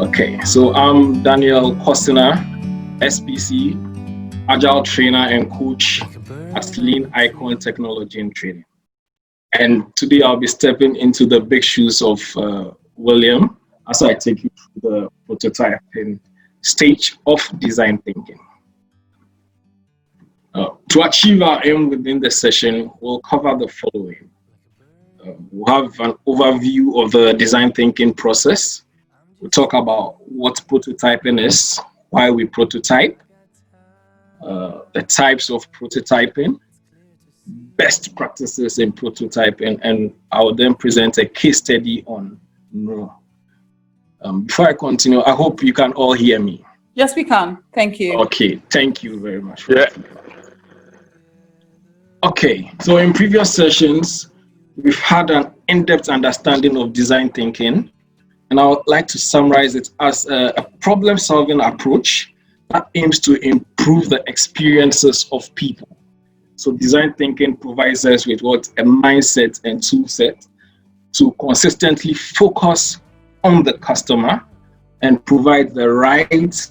Okay, so I'm Daniel Costner, SPC, Agile Trainer and Coach at Lean Icon Technology and Training. And today I'll be stepping into the big shoes of William as I take you through the prototyping stage of design thinking. To achieve our aim within the session, we'll cover the following. We'll have an overview of the design thinking process. We'll talk about what prototyping is, why we prototype, the types of prototyping, best practices in prototyping, and I will then present a case study on no. Before I continue, I hope you can all hear me. Yes, we can. Thank you. Okay, thank you very much. Yeah. Okay, so in previous sessions, we've had an in-depth understanding of design thinking, and I would like to summarize it as a problem-solving approach that aims to improve the experiences of people. So design thinking provides us with a mindset and tool set to consistently focus on the customer and provide the right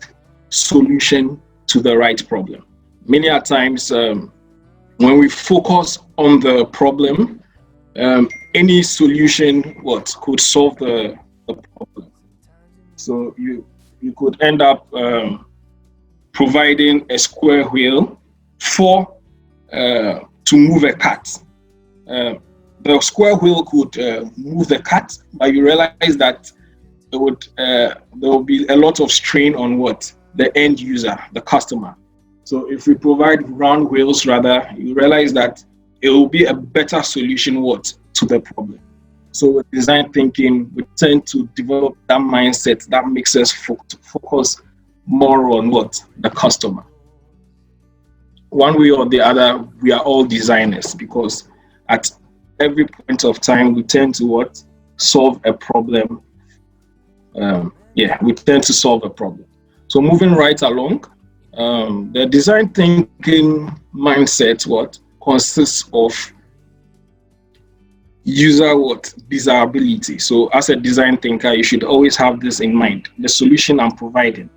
solution to the right problem. Many a times, when we focus on the problem, any solution could solve the problem. So you could end up providing a square wheel to move a cat. The square wheel could move the cat, but you realize that there will be a lot of strain on the end user, the customer. So if we provide round wheels, you realize that it will be a better solution to the problem. So with design thinking, we tend to develop that mindset that makes us focus more on the customer. One way or the other, we are all designers because at every point of time, we tend to solve a problem. We tend to solve a problem. So moving right along, the design thinking mindset consists of user desirability. So as a design thinker, you should always have this in mind. The solution I'm providing,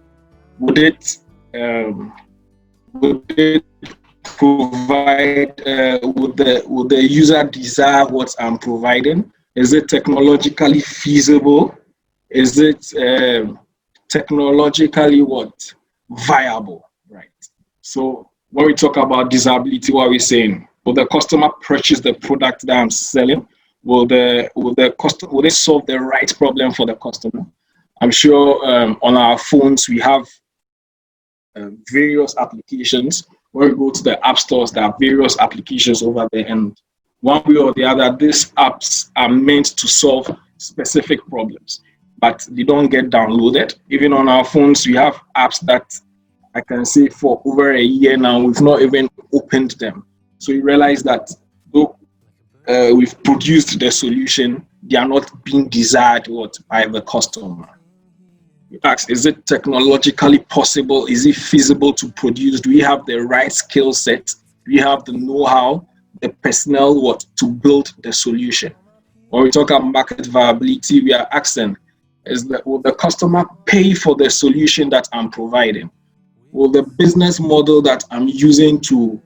would it provide, would the user desire what I'm providing? Is it technologically feasible? Is it technologically viable, right? So when we talk about desirability, what are we saying? Will the customer purchase the product that I'm selling? Will they solve the right problem for the customer? I'm sure on our phones we have various applications. When we go to the app stores, there are various applications over there, and one way or the other, these apps are meant to solve specific problems, but they don't get downloaded. Even on our phones, we have apps that I can say for over a year now, we've not even opened them. So you realize that though we've produced the solution, they are not being desired by the customer. You ask, is it technologically possible? Is it feasible to produce? Do we have the right skill set? Do we have the know-how, the personnel to build the solution? When we talk about market viability, we are asking, will the customer pay for the solution that I'm providing? Will the business model that I'm using to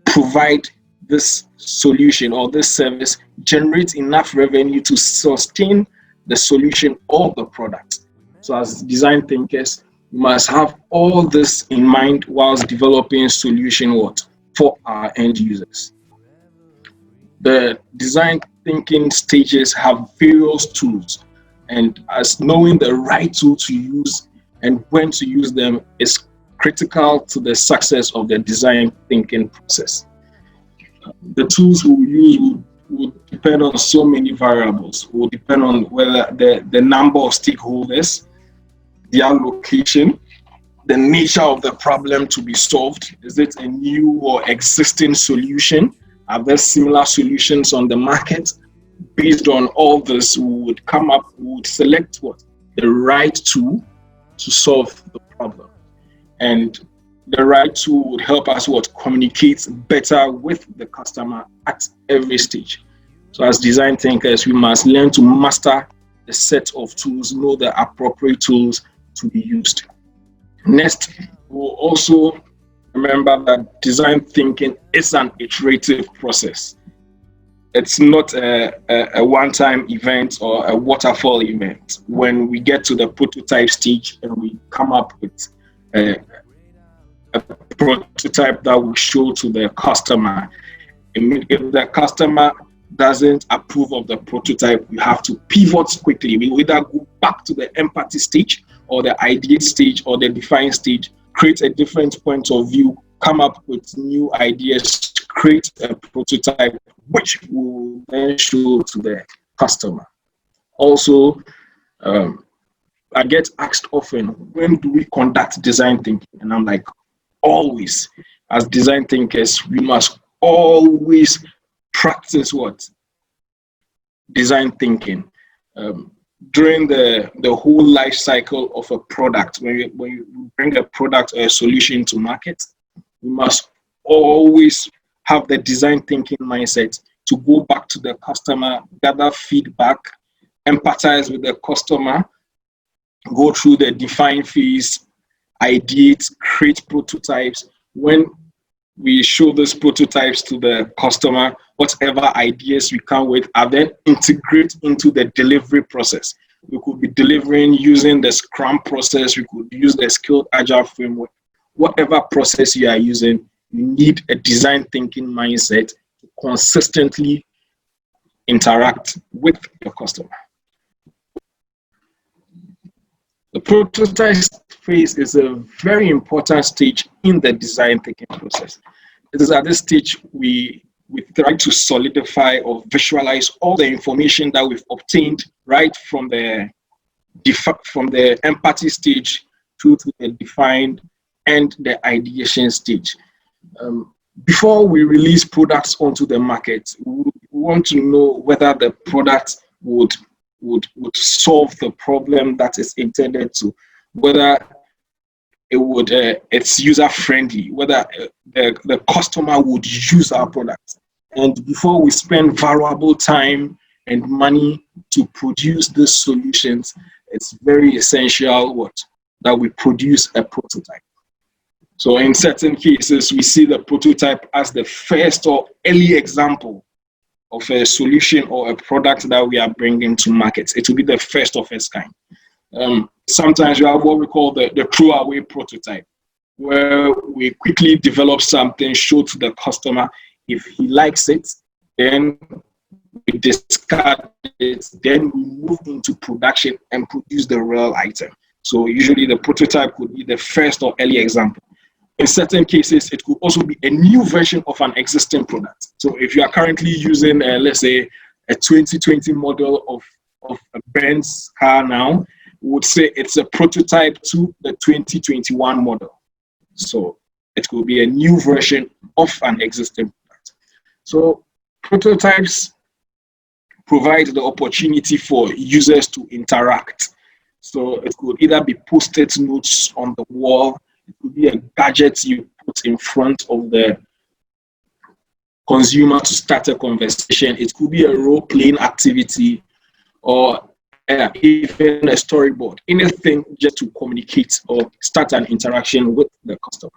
provide this solution or this service generate enough revenue to sustain the solution or the product? So as design thinkers, we must have all this in mind whilst developing solution for our end users. The design thinking stages have various tools, and as knowing the right tool to use and when to use them is critical to the success of the design thinking process. The tools we use would depend on so many variables. Will depend on whether the number of stakeholders, their location, the nature of the problem to be solved. Is it a new or existing solution? Are there similar solutions on the market? Based on all this, we would select the right tool to solve the problem. And the right tool would help us communicate better with the customer at every stage. So as design thinkers, we must learn to master the set of tools, know the appropriate tools to be used. Next, we'll also remember that design thinking is an iterative process. It's not a one-time event or a waterfall event. When we get to the prototype stage and we come up with a prototype that we show to the customer, if the customer doesn't approve of the prototype, we have to pivot quickly. We either go back to the empathy stage or the ideate stage or the define stage, create a different point of view, come up with new ideas, create a prototype, which we will then show to the customer. Also, I get asked often, when do we conduct design thinking? And I'm like, always. As design thinkers, we must always practice what? Design thinking. During the whole life cycle of a product, when you bring a product or a solution to market, we must always have the design thinking mindset to go back to the customer, gather feedback, empathize with the customer, go through the define phase, ideate, create prototypes. When we show those prototypes to the customer, whatever ideas we come with are then integrate into the delivery process. We could be delivering using the Scrum process, we could use the skilled Agile framework. Whatever process you are using, you need a design thinking mindset to consistently interact with your customer. The prototype phase is a very important stage in the design thinking process. It is at this stage we try to solidify or visualize all the information that we've obtained right from the empathy stage to the defined and the ideation stage. Before we release products onto the market, we want to know whether the product would solve the problem that is intended to, whether it's user friendly, whether the customer would use our product. And before we spend valuable time and money to produce these solutions, it's very essential that we produce a prototype. So in certain cases, we see the prototype as the first or early example of a solution or a product that we are bringing to market. It will be the first of its kind. Sometimes you have what we call the throwaway prototype, where we quickly develop something, show to the customer. If he likes it, then we discard it, then we move into production and produce the real item. So usually the prototype could be the first or early example. In certain cases, it could also be a new version of an existing product. So if you are currently using, let's say, a 2020 model of a Benz car now, we would say it's a prototype to the 2021 model. So it could be a new version of an existing product. So prototypes provide the opportunity for users to interact. So it could either be Post-it notes on the wall, it could be a gadget you put in front of the consumer to start a conversation. It could be a role-playing activity or even a storyboard, anything just to communicate or start an interaction with the customer.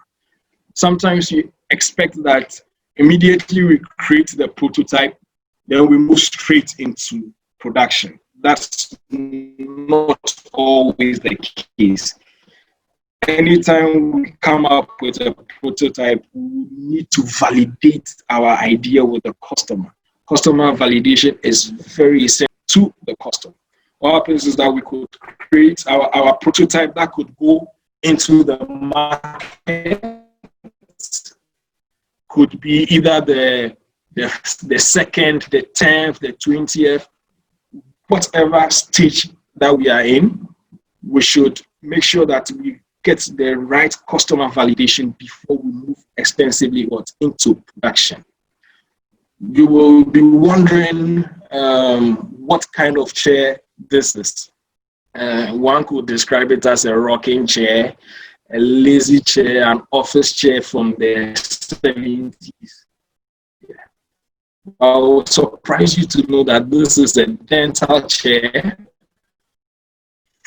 Sometimes you expect that immediately we create the prototype, then we move straight into production. That's not always the case. Anytime we come up with a prototype, we need to validate our idea with the customer. Customer validation is very essential to the customer. What happens is that we could create our prototype that could go into the market, could be either the second, the 10th, the 20th, whatever stage that we are in, we should make sure that we get the right customer validation before we move extensively into production. You will be wondering what kind of chair this is. One could describe it as a rocking chair, a lazy chair, an office chair from the 70s. Yeah. I will surprise you to know that this is a dental chair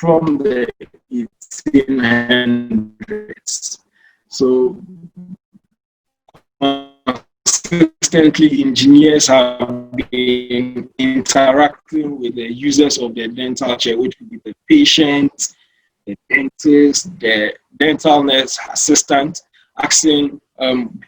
from the 1800s. So consistently, engineers have been interacting with the users of the dental chair, which would be the patient, the dentist, the dental nurse assistant, asking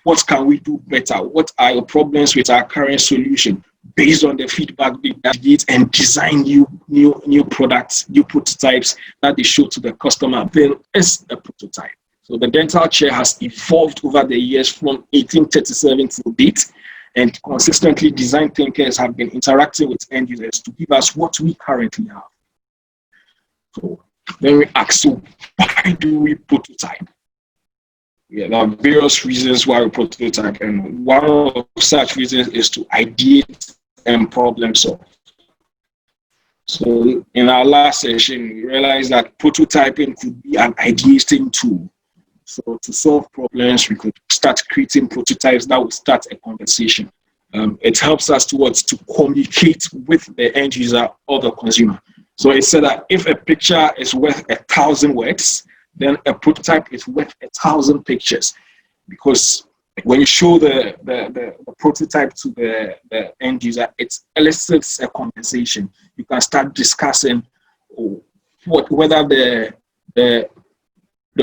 what can we do better? What are your problems with our current solution? Based on the feedback they get and design new products, new prototypes that they show to the customer. Then it's a prototype. So the dental chair has evolved over the years from 1837 to date, and consistently design thinkers have been interacting with end users to give us what we currently have. So then we ask, so why do we prototype? Yeah, there are various reasons why we prototype, and one of such reasons is to ideate and problem solve. So in our last session, we realized that prototyping could be an ideating tool. So to solve problems, we could start creating prototypes that would start a conversation. It helps us to communicate with the end user or the consumer. So it said that if a picture is worth 1,000 words, then a prototype is worth 1,000 pictures, because when you show the prototype to the end user, it elicits a conversation. You can start discussing whether the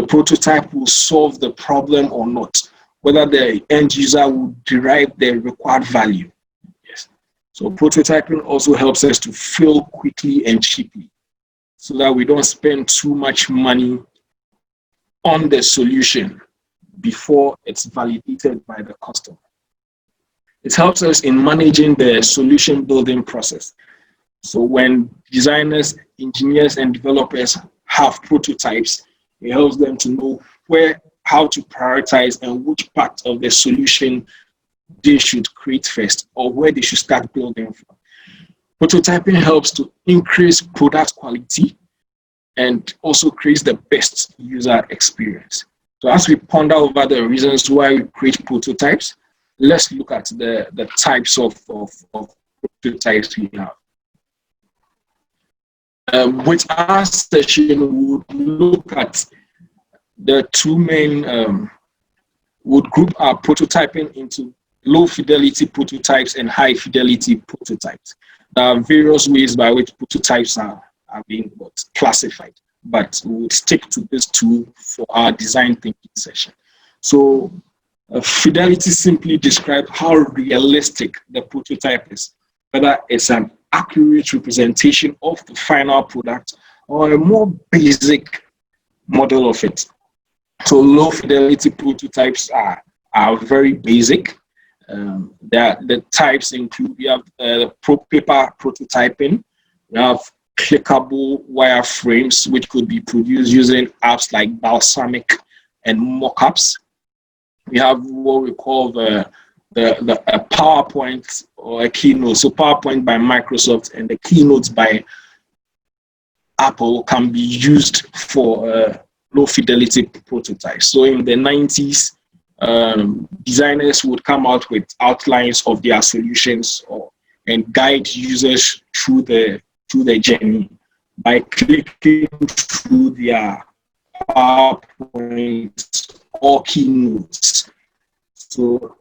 prototype will solve the problem or not, whether the end user will derive the required value. Yes. So prototyping also helps us to fail quickly and cheaply, so that we don't spend too much money on the solution before it's validated by the customer. It helps us in managing the solution building process. So when designers, engineers, and developers have prototypes, it helps them to know how to prioritize and which part of the solution they should create first, or where they should start building from. Prototyping helps to increase product quality and also creates the best user experience. So as we ponder over the reasons why we create prototypes, let's look at the types of prototypes we have. With our session, we would look at the two main, would group our prototyping into low fidelity prototypes and high fidelity prototypes. There are various ways by which prototypes are being classified, but we'll stick to these two for our design thinking session. So fidelity simply describes how realistic the prototype is, whether it's an accurate representation of the final product or a more basic model of it. So low fidelity prototypes are very basic. The types include, we have paper prototyping, we have clickable wireframes, which could be produced using apps like Balsamic and mockups. We have what we call a PowerPoint or a Keynote. So PowerPoint by Microsoft and the Keynotes by Apple can be used for low fidelity prototypes. So in the 90s, designers would come out with outlines of their solutions and guide users through the journey by clicking through their PowerPoint or Keynotes. So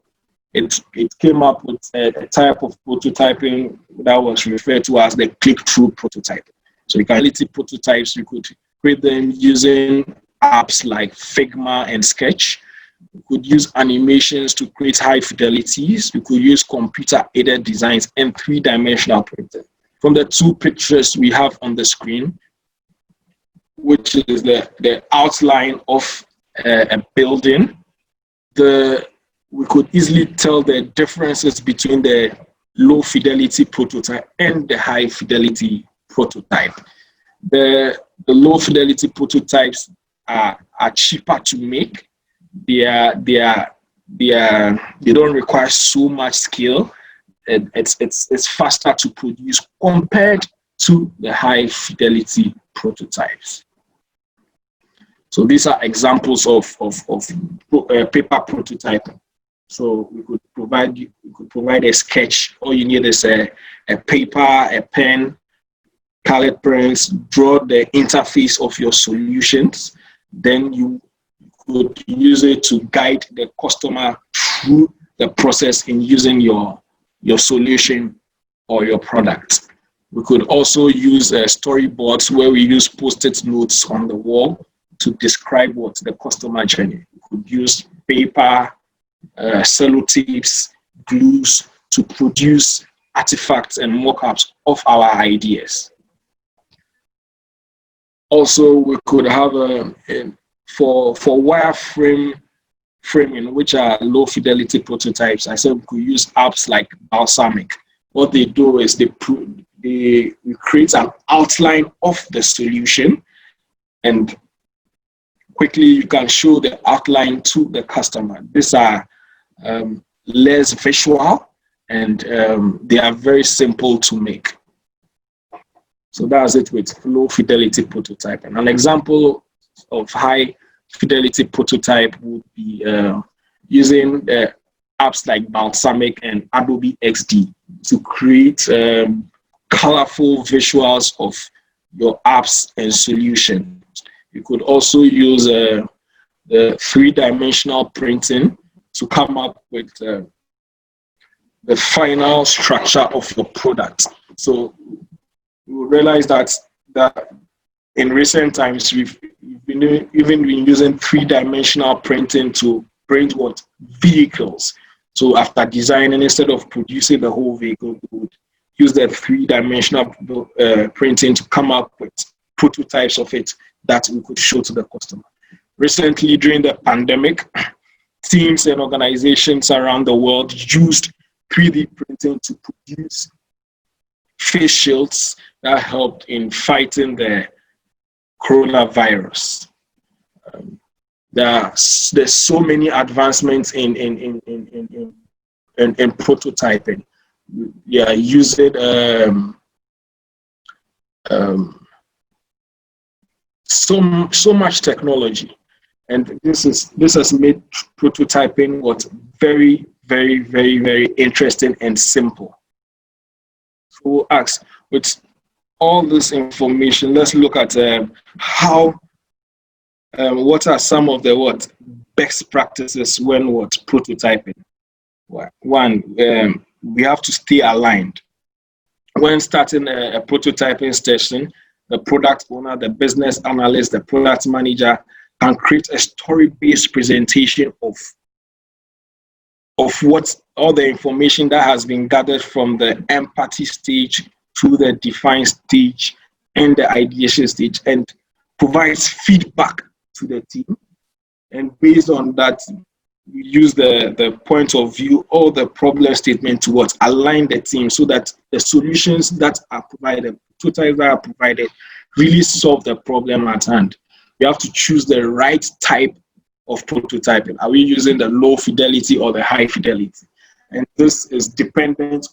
it came up with a type of prototyping that was referred to as the click-through prototype. So you can quality prototypes, you could create them using apps like Figma and Sketch. You could use animations to create high fidelities. You could use computer-aided designs and three-dimensional printing. From the two pictures we have on the screen, which is the outline of a building, we could easily tell the differences between the low fidelity prototype and the high fidelity prototype. The low fidelity prototypes are cheaper to make. They don't require so much skill. It's faster to produce compared to the high fidelity prototypes. So these are examples of paper prototyping. So we could provide a sketch. All you need is a paper, a pen, colored prints, draw the interface of your solutions. Then you could use it to guide the customer through the process in using your solution or your product. We could also use storyboards where we use Post-it notes on the wall to describe what the customer journey. We could use paper, sellotapes, glues to produce artifacts and mock-ups of our ideas. Also, we could have for wireframe framing, which are low fidelity prototypes. I said we could use apps like Balsamic. What they do is they create an outline of the solution, and quickly you can show the outline to the customer. These are less visual, and they are very simple to make. So that's it with low fidelity prototype. And an example of high fidelity prototype would be using apps like Balsamic and Adobe XD to create colorful visuals of your apps and solutions. You could also use the 3-dimensional printing to come up with the final structure of your product. So you realize that in recent times we've been using 3-dimensional printing to print what vehicles. So after designing, instead of producing the whole vehicle, we would use that 3-dimensional printing to come up with prototypes of it that we could show to the customer. Recently, during the pandemic, teams and organizations around the world used 3D printing to produce face shields that helped in fighting the coronavirus. There's so many advancements in prototyping. Yeah, using so much technology, and this has made prototyping what very, very, very, very interesting and simple. So we'll ask, with all this information, let's look at what are some of the best practices when prototyping. One, we have to stay aligned. When starting a prototyping session, the product owner, the business analyst, the product manager can create a story-based presentation of what all the information that has been gathered from the empathy stage to the define stage and the ideation stage, and provides feedback to the team. And based on that, we use the point of view or the problem statement to align the team so that the solutions that are provided, prototypes that are provided, really solve the problem at hand. We have to choose the right type of prototyping. Are we using the low fidelity or the high fidelity? And this is dependent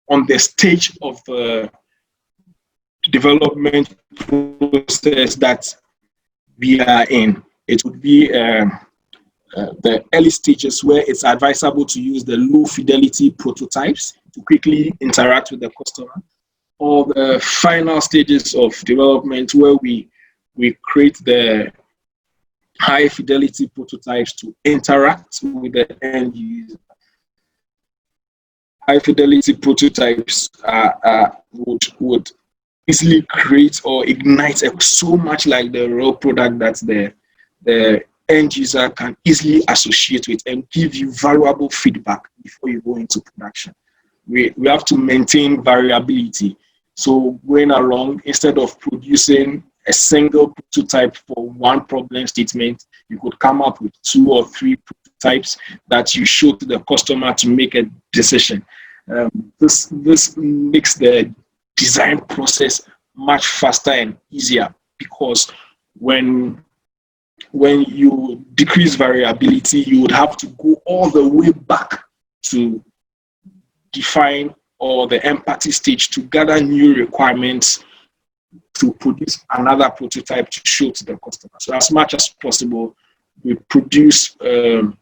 on the stage of the development process that we are in. It would be the early stages where it's advisable to use the low fidelity prototypes to quickly interact with the customer, or the final stages of development where we create the high fidelity prototypes to interact with the end user. High fidelity prototypes would easily create or ignite so much like the raw product that the end user can easily associate with and give you valuable feedback before you go into production. We have to maintain variability. So going along, instead of producing a single prototype for one problem statement, you could come up with 2 or 3 prototypes that you show to the customer to make a decision. This makes the design process much faster and easier, because when you decrease variability, you would have to go all the way back to define or the empathy stage to gather new requirements to produce another prototype to show to the customer. So as much as possible, we produce a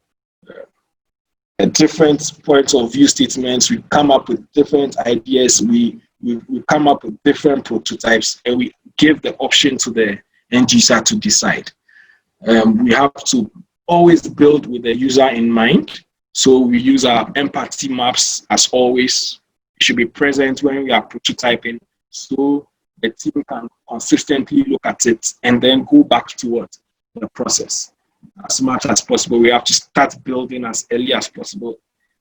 different points of view statements. We come up with different ideas. We we come up with different prototypes, and we give the option to the end user to decide. We have to always build with the user in mind. So we use our empathy maps as always. It should be present when we are prototyping, so the team can consistently look at it and then go back to what? The process. As much as possible, we have to start building as early as possible.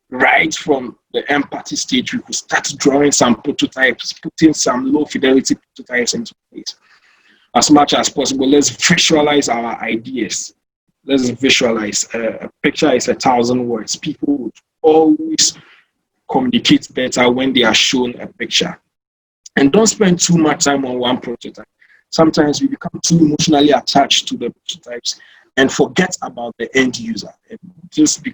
Right from the empathy stage, we could start drawing some prototypes, putting some low fidelity prototypes into place. As much as possible, let's visualize our ideas. Let's visualize. A picture is 1,000 words. People would always communicate better when they are shown a picture. And don't spend too much time on one prototype. Sometimes we become too emotionally attached to the prototypes and forget about the end user. It just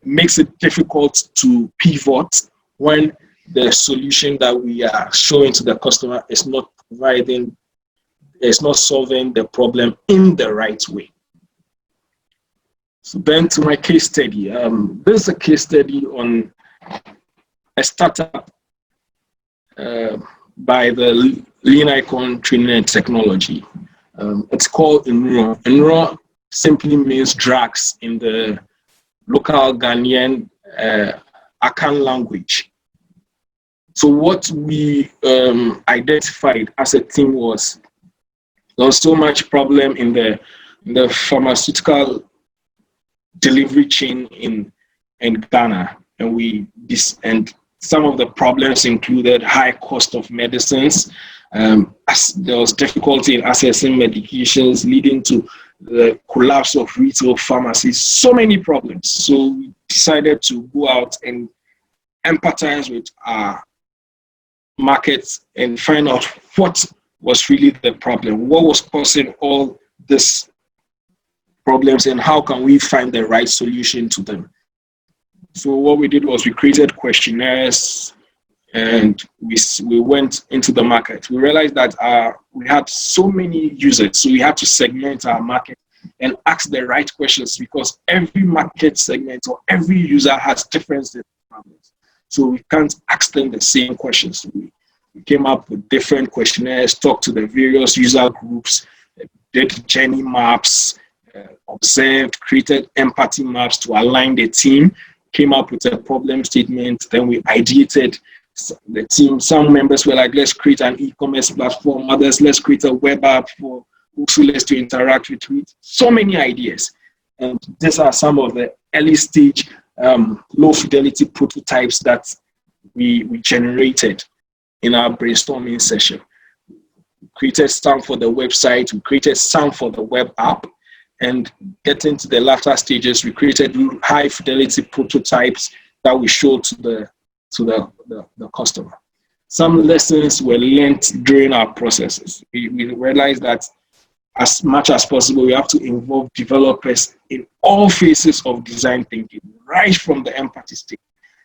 makes it difficult to pivot when the solution that we are showing to the customer is not solving the problem in the right way. So then to my case study. This is a case study on a startup by the Lean Icon Training and Technology. It's called Enro. Enro simply means drugs in the local Ghanaian Akan language. So what we identified as a team was there was so much problem in the pharmaceutical delivery chain in Ghana, and some of the problems included high cost of medicines. There was difficulty in accessing medications, leading to the collapse of retail pharmacies. So many problems. So we decided to go out and empathize with our markets and find out what was really the problem, what was causing all these problems, and how can we find the right solution to them. So what we did was we created questionnaires and we went into the market. We realized that we had so many users, so we had to segment our market and ask the right questions, because every market segment or every user has different problems. So we can't ask them the same questions. We came up with different questionnaires, talked to the various user groups, did journey maps, observed, created empathy maps to align the team, came up with a problem statement. Then we ideated the team. Some members were like, let's create an e-commerce platform. Others, let's create a web app for Usules to interact with it. So many ideas. And these are some of the early stage low fidelity prototypes that we generated in our brainstorming session. We created some for the website, we created some for the web app, and getting to the latter stages, we created high fidelity prototypes that we showed to the customer. Some lessons were learned during our processes. We realized that as much as possible, we have to involve developers in all phases of design thinking, right from the empathy stage.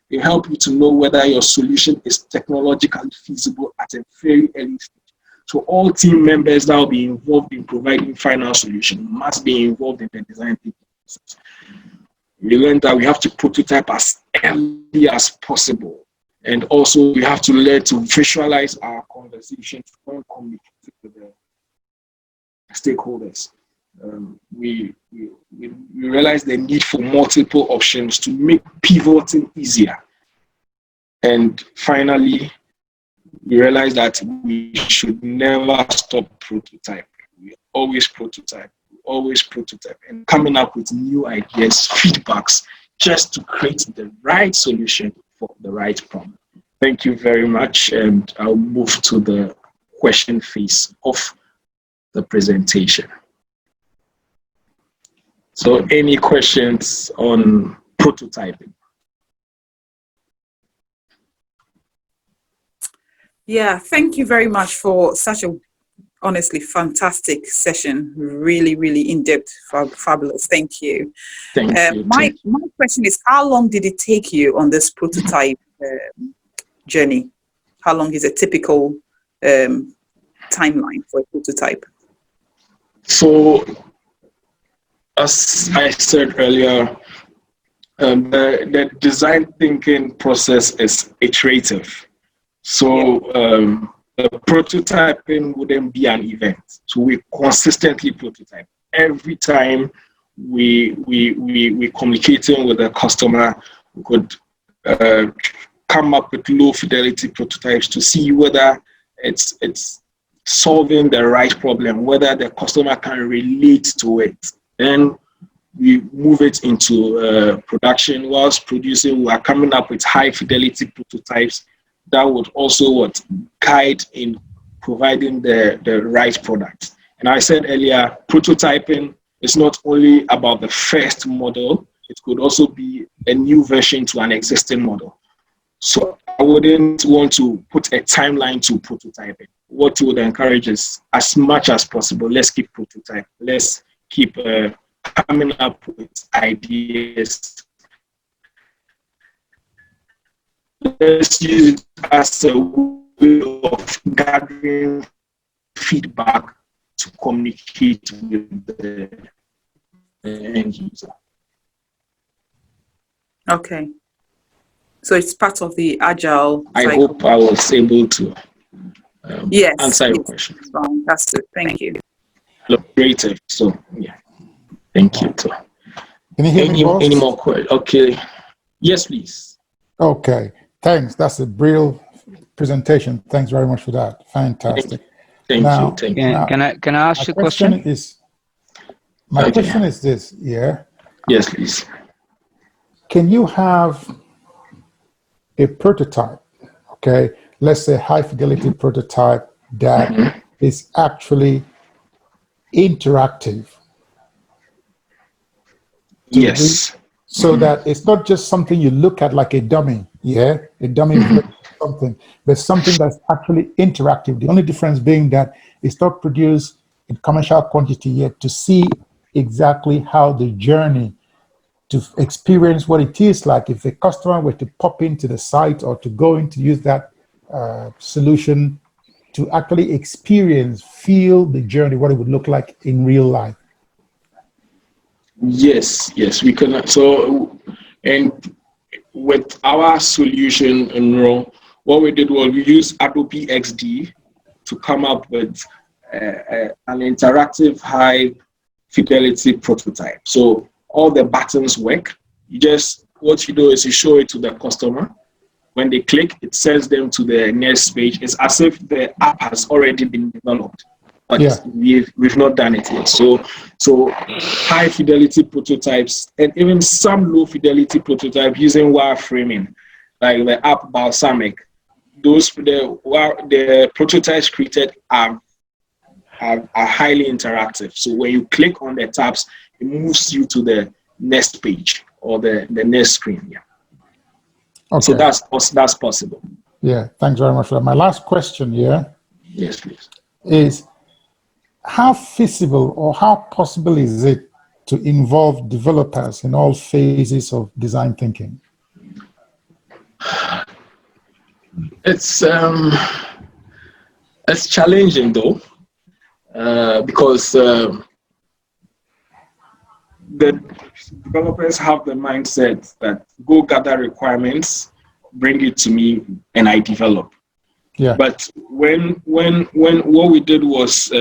They help you to know whether your solution is technologically feasible at a very early stage. So all team members that will be involved in providing final solution must be involved in the design thinking process. We learned that we have to prototype as early as possible. And also we have to learn to visualize our conversations when communicating with the stakeholders. We realized the need for multiple options to make pivoting easier. And finally, we realized that we should never stop prototyping. We always prototype, and coming up with new ideas, feedbacks, just to create the right solution for the right problem. Thank you very much, and I'll move to the question phase of the presentation. So any questions on prototyping? Yeah, thank you very much for such a honestly fantastic session. Really, really in-depth, fabulous. Thank you. Thank you. My question is, how long did it take you on this prototype journey? How long is a typical timeline for a prototype? So, as I said earlier, the design thinking process is iterative. So the prototyping wouldn't be an event. So we consistently prototype. Every time we communicating with the customer, we could come up with low fidelity prototypes to see whether it's solving the right problem, whether the customer can relate to it. Then we move it into production. Whilst producing, we are coming up with high fidelity prototypes that would also guide in providing the right product. And I said earlier, prototyping is not only about the first model, it could also be a new version to an existing model. So I wouldn't want to put a timeline to prototyping. What we would encourage is, as much as possible, let's keep prototyping. Let's keep coming up with ideas. Let's use it as a way of gathering feedback to communicate with the end user. Okay. So it's part of the Agile cycle. I hope I was able to answer your question. That's it. Thank you. Creative. So, yeah. Thank you. Too. Can you hear me, boss? Any more questions? Okay. Yes, please. Okay. Thanks. That's a brilliant presentation. Thanks very much for that. Fantastic. Thank you. Can I ask you a question? My question is this, yeah? Yes, please. Can you have a prototype, okay? Let's say high fidelity prototype that is actually interactive. Yes. So that it's not just something you look at like a dummy, yeah? A dummy something, but something that's actually interactive. The only difference being that it's not produced in commercial quantity yet, to see exactly how the journey to experience what it is like if a customer were to pop into the site or to go in to use that solution, to actually experience, feel the journey, what it would look like in real life. Yes, we can. So, and with our solution in Raw, what we did was we used Adobe XD to come up with an interactive high fidelity prototype. So all the buttons work. What you do is you show it to the customer. When they click, it sends them to the next page. It's as if the app has already been developed, but we've not done it yet. So high fidelity prototypes and even some low fidelity prototype using wireframing, like the app Balsamic. The prototypes created are highly interactive. So when you click on the tabs, it moves you to the next page or the next screen. Yeah. Okay. So that's possible. Yeah. Thanks very much for that. My last question here. Yes, please. Is how feasible or how possible is it to involve developers in all phases of design thinking? It's challenging though, because the developers have the mindset that go gather requirements, bring it to me, and I develop. Yeah. But when what we did was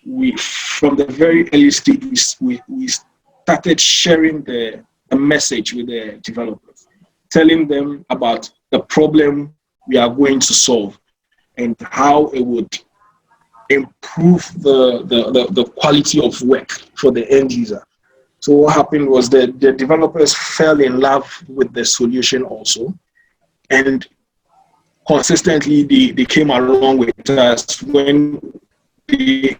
we from the very early stage we started sharing the message with the developers, telling them about the problem we are going to solve and how it would improve the quality of work for the end user. So what happened was that the developers fell in love with the solution also, and consistently they came along with us when they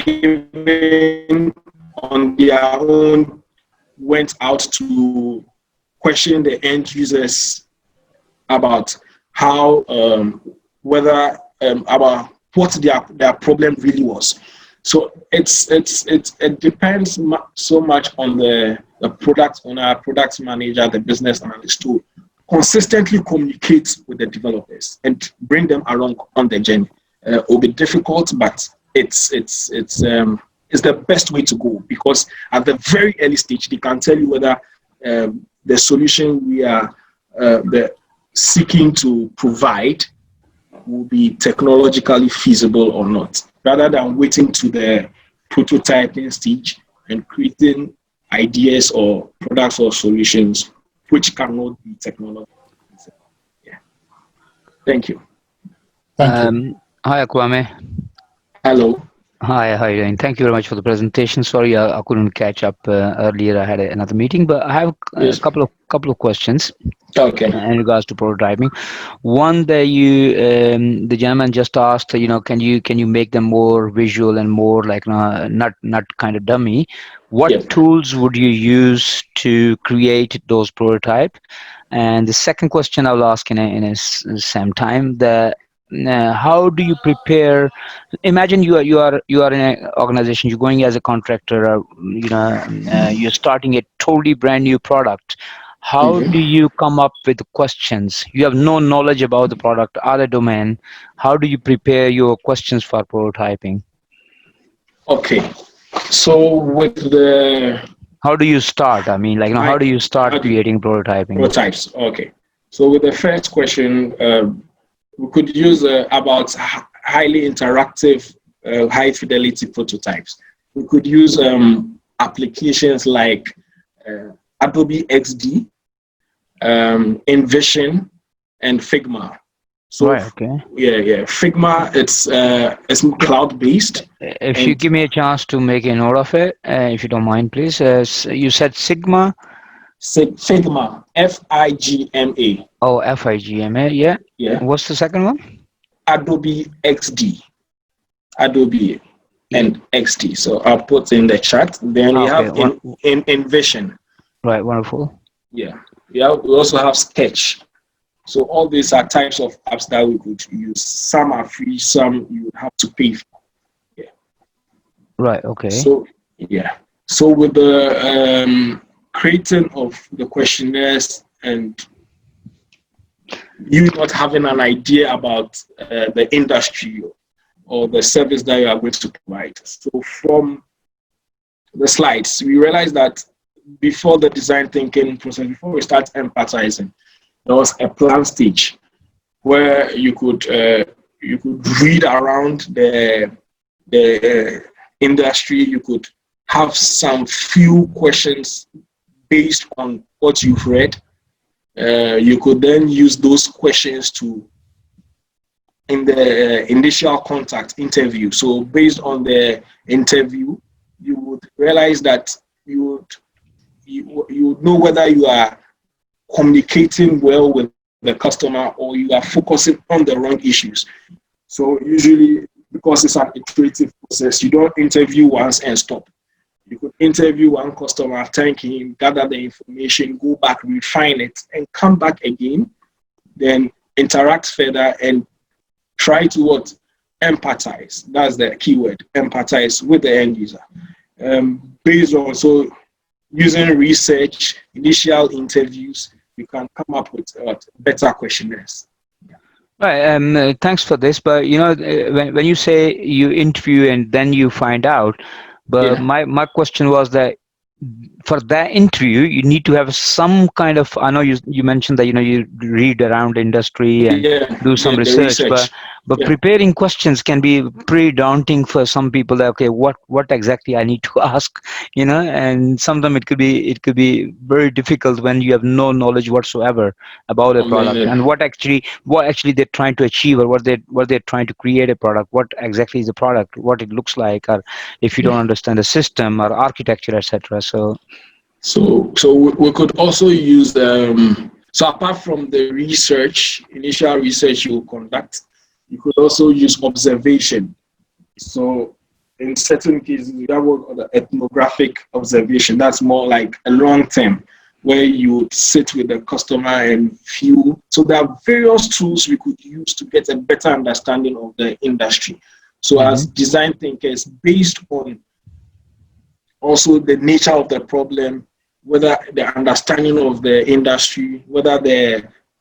even on their own went out to question the end users about how about what their problem really was. So it depends so much on the product owner, product manager, the business analyst to consistently communicate with the developers and bring them along on the journey. It will be difficult, but it's the best way to go, because at the very early stage they can tell you whether the solution we are seeking to provide will be technologically feasible or not, rather than waiting to the prototyping stage and creating ideas or products or solutions which cannot be technologically feasible. Yeah. Thank you. Thank you. Hi, Kwame. Hello. Hi, how are you doing? Thank you very much for the presentation. Sorry, I couldn't catch up earlier. I had another meeting, but I have a Yes. couple of questions Okay. in regards to prototyping. One that the gentleman just asked, can you make them more visual and more like not kind of dummy? What Yeah. tools would you use to create those prototype? And the second question I will ask in a same time, how do you prepare? Imagine you are in an organization, you're going as a contractor, or you're starting a totally brand new product. How do Mhm. you come up with questions? You have no knowledge about the product or the domain. How do you prepare your questions for prototyping? Okay. So with the How do you start? I mean, like, how my do you start how do you, creating prototyping? prototypes? Okay. So with the first question, we could use about highly interactive, high fidelity prototypes. We could use applications like Adobe XD, InVision, and Figma. So Right. Okay. yeah. Figma, it's cloud based, If you and give me a chance to make a note of it, if you don't mind, please. You said Sigma. Figma, Figma. Oh, FIGMA. Yeah. Yeah, What's the second one? Adobe XD, Adobe Yeah. and XD. So I'll put in the chat. Then we Okay. have in InVision. Right. Wonderful. Yeah, we also have Sketch. So all these are types of apps that we could use. Some are free, some you would have to pay for. Yeah. Right. Okay. So yeah. So with the creating of the questionnaires and you not having an idea about the industry or the service that you are going to provide. So from the slides, we realized that before the design thinking process, before we start empathizing, there was a plan stage where you could read around the industry. You could have some few questions based on what you've read. You could then use those questions to in the initial contact interview. So based on the interview, you would realize that you would know whether you are communicating well with the customer or you are focusing on the wrong issues. So usually, because it's an iterative process, you don't interview once and stop. You could interview one customer, thank him, gather the information, go back, refine it, and come back again, then interact further and try to what? Empathize. That's the keyword, empathize with the end user. Based on, so using research, initial interviews, you can come up with better questionnaires. Right. Thanks for this. But when you say you interview and then you find out, but Yeah. my question was that for that interview, you need to have some kind of. I know you mentioned that you read around industry and do some Yeah, the research, but research. Yeah. preparing questions can be pretty daunting for some people. That okay, what exactly I need to ask, and sometimes it could be very difficult when you have no knowledge whatsoever about a product and what actually they're trying to achieve, or what they're trying to create a product. What exactly is the product? What it looks like, or if you don't understand the system or architecture, etc. So we could also use so apart from the research, initial research you conduct, you could also use observation. So in certain cases, you have what the ethnographic observation. That's more like a long term, where you sit with the customer and view. So there are various tools we could use to get a better understanding of the industry. So as design thinkers, based on also the nature of the problem, whether the understanding of the industry, whether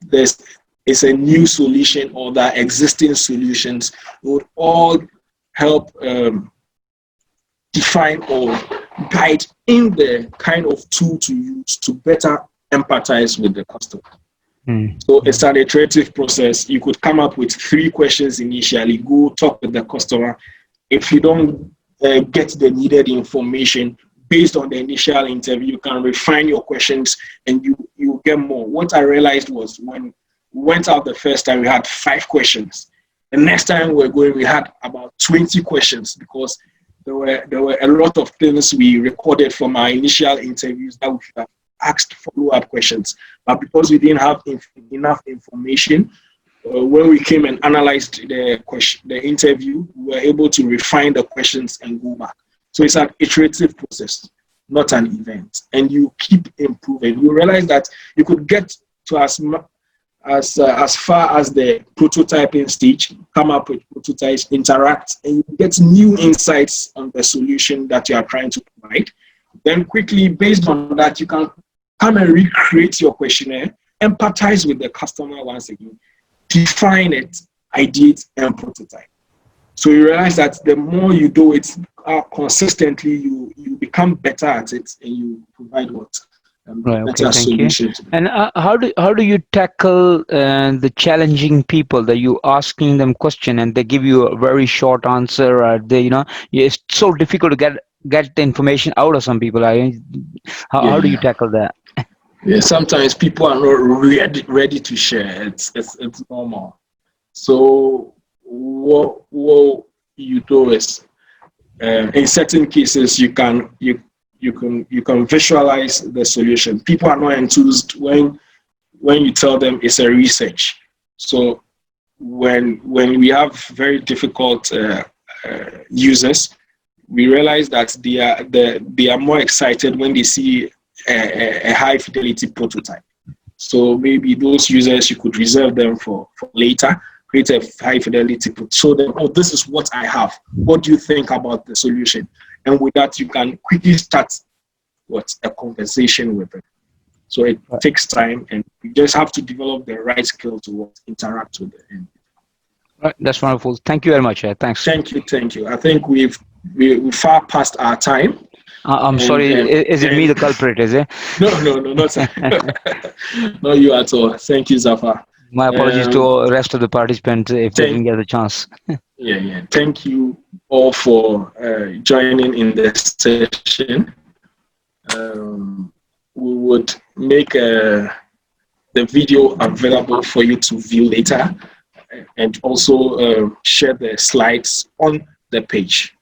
there's is a new solution or the existing solutions, would all help define or guide in the kind of tool to use to better empathize with the customer. So it's an iterative process. You could come up with 3 questions initially, go talk with the customer. If you don't get the needed information based on the initial interview, you can refine your questions and you get more. What I realized was when we went out the first time, we had 5 questions. The next time we had about 20 questions because there were a lot of things we recorded from our initial interviews that we should have asked follow-up questions. But because we didn't have enough information, when we came and analyzed the interview, we were able to refine the questions and go back. So it's an iterative process, not an event. And you keep improving. You realize that you could get to as far as the prototyping stage, come up with prototypes, interact, and you get new insights on the solution that you are trying to provide. Then quickly, based on that, you can come and recreate your questionnaire, empathize with the customer once again, define it, ideate, and prototype. So you realize that the more you do it consistently, you become better at it, and you provide what Right. Okay. better Thank you. solutions. And how do you tackle the challenging people that you asking them question and they give you a very short answer, or it's so difficult to get the information out of some people. How do you tackle that? Yeah, sometimes people are not ready to share. It's normal. So what you do is, in certain cases, you can visualize the solution. People are not enthused when you tell them it's a research. So when we have very difficult users, we realize that they are more excited when they see a high fidelity prototype. So maybe those users, you could reserve them for later, create a high fidelity, show them, oh, this is what I have. What do you think about the solution? And with that, you can quickly start a conversation with them. So it takes time, and you just have to develop the right skill to interact with them. Right, that's wonderful. Thank you very much. Thanks. Thank you. I think we're far past our time. I'm sorry. Is it me the culprit? Is it? No, not not you at all. Thank you, Zafar. My apologies to all the rest of the participants if they didn't get the chance. Yeah. Thank you all for joining in this session. We would make the video available for you to view later, and also share the slides on the page.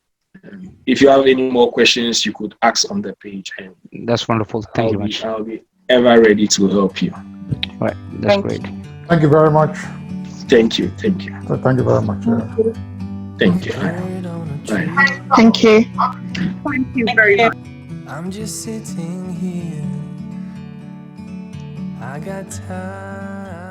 If you have any more questions, you could ask on the page. And that's wonderful. Thank you much. I'll be ever ready to help you. Right, that's great. Thank you very much. Thank you. Thank you very much. Thank you. Bye. Thank you. Thank you very much. I'm just sitting here. I got time.